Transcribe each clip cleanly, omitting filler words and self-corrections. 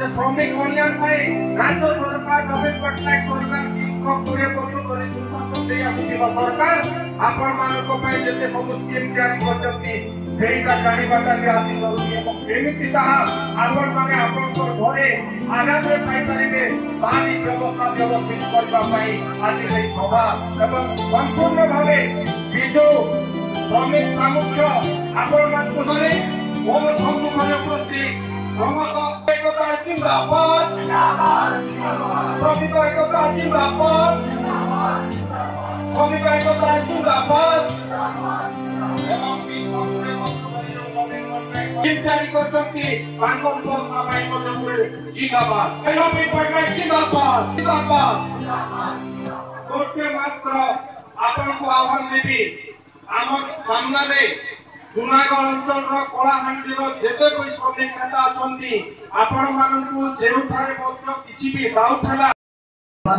শ্রমিক কল্যাণ পাই রাজ্য সরকার নবীন পটনায়ক সরকার কি করে বসু করে সুশাসন দেই আসুଥିବା সরকার আপন ମାନଙ୍କ ପାଇଁ যেতে ସବୁ ସ୍କିମ୍ ଜାରି କରିଛନ୍ତି ସେଇଟା ଜାଣିବାଟା ନିହାତି ଜରୁରୀ ଏବଂ କେମିତି ତାହା ଆପଣ ମାନେ ଆପଣଙ୍କ ଘରେ ଆରାମରେ ପାଇପାରିବେ ତାହାରି ବ୍ୟବସ୍ଥା ବ୍ୟବସ୍ଥିତ କରିବା ପାଇଁ ଆଜିର ଏହି ସଭା ଏବଂ ସମ୍ପୂର୍ଣ୍ଣ ଭାବେ ବିଜୁ ଶ୍ରମିକ ସାମୁଖ୍ୟ ଆପଣମାନଙ୍କୁ ସରେ ଓ ସମ୍ମୁଖରେ ଉପସ୍ଥିତ সমস্ত একতা জিন্দাবাদ শ্রমিক একতা জিন্দাবাদ শ্রমিক একতা জিন্দাবাদ জারি করছেন বাংলাদেশ সবাই মধ্যে জিন্দাবাদ নবীন পটনায়ক জিন্দাবাদ জিন্দাবাদ গোটে মাত্র আপনাকে আহ্বান দেবি আমার সামনে জুনাগড় অঞ্চলর কলাহান্ডির যেতে বই শ্রমিক নেতা অଛନ୍ତି আপন মানকু যেউঠারে মধ্য কিছু বি ডাউট ହେଲା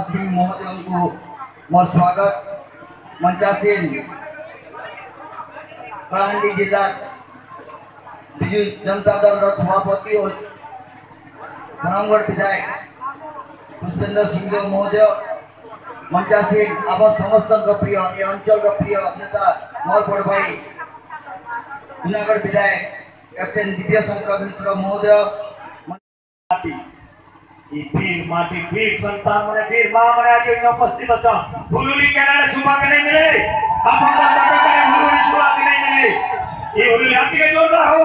सिंह महोदयଙ୍କୁ मोर स्वागत मंचासीन कलाहांडी जिला बिजु जनता दल सभापति और धनगढ़ विधायक पुष्पेंद्र सिंहदेव महोदय मंचासीन आम समस्त प्रिय ये अंचल प्रिय नेता मोर बड़ भाई जूनागढ़ विधायक कैप्टन दिव्य शंकर मिश्र महोदय वीर माटी वीर संतान मने वीर मां मने आज उपस्थित अछ हुलुली केनाडे सुबह के नहीं मिले अपन का टाका के हुलुली सुबह के नहीं मिले ये हुलुली आपके के जोरदार हो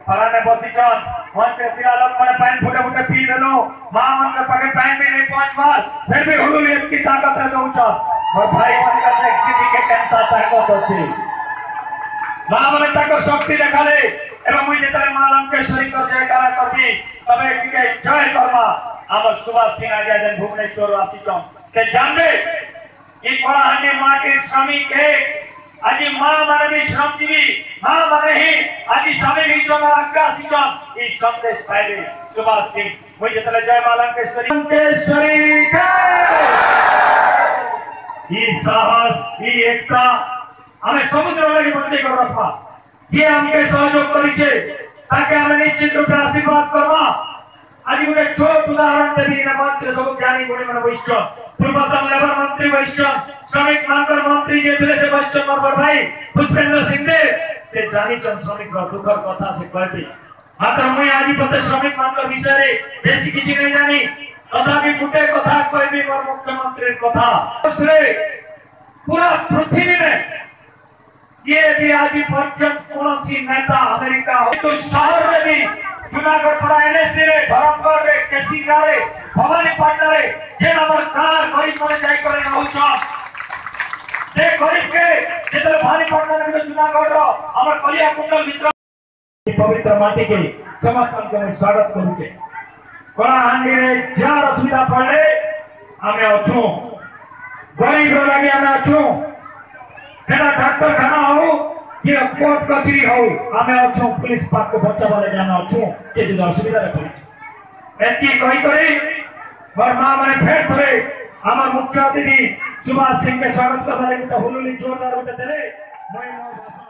फराने बसी चन मंच तिरा लोग मने पैन फुटे फुटे पी देलो मां मन के पके पैन में नहीं पांच बार फिर भी हुलुली की ताकत रे दउछ और भाई मन का टैक्सी के कैंसा ताकत अछि मां मने ताको शक्ति देखाले एवं मुई जेतरे मां लंकेश्वरी कर जयकारा करबी सबे के जय कर्मा आमर सुभाष सिंह आजा जन भुवनेश्वर आसीचन से जानबे ई कलाहांडी माटी श्रमिक है आज मां माने भी श्रमजीवी मां माने ही आज सबे ही जन आकाशीचन ई संदेश पाइबे सुभाष सिंह मुई जेतरे जय मां लंकेश्वरी के ई साहस ई एकता हमें समुद्र लगी बच्चे को रखा जे हमके सहयोग करिछे ताके हम निश्चित रूप से आशीर्वाद करबा आज गोटे छोट उदाहरण देबी ना मंच सब ज्ञानी गुणी मन वैश्य पूर्वतन लेबर मंत्री वैश्य श्रमिक मानकर मंत्री जे थे से वैश्य नंबर भाई पुष्पेंद्र सिंहदेव से जानी चन श्रमिक दुखर कथा से कहबी मात्र मुई आज पते श्रमिक मानकर विषय रे बेसी किछि नहीं जानी तथापि गुटे कथा कहबी मोर मुख्यमंत्री कथा पूरा पृथ्वी में ये भी आज पर्यटन कौन नेता अमेरिका हो तो शहर में भी जूनागढ़ पड़ा एनएससी रे धरमगढ़ रे केसीगा रे भवानीपाटना रे जे हमर कार गरीब मन जाय करे रहउछ से गरीब के जेतले भवानीपाटना रे जूनागढ़ रो हमर कलिया कुंडल मित्र पवित्र माटी के समस्त के स्वागत करू के कलाहांडी रे जार असुविधा पड़े हमें अछु गरीब रो लागि हमें अछु सेना डॉक्टर खाना हो कि कोर्ट कचरी हो हमें अच्छो पुलिस पाक को बच्चा वाले जाना अच्छो के जो असुविधा रे पड़ी एती कहि करे और मां माने फेर थरे हमर मुख्य अतिथि सुभाष सिंह के स्वागत करबा ले हुलुली जोरदार उठे देले मैं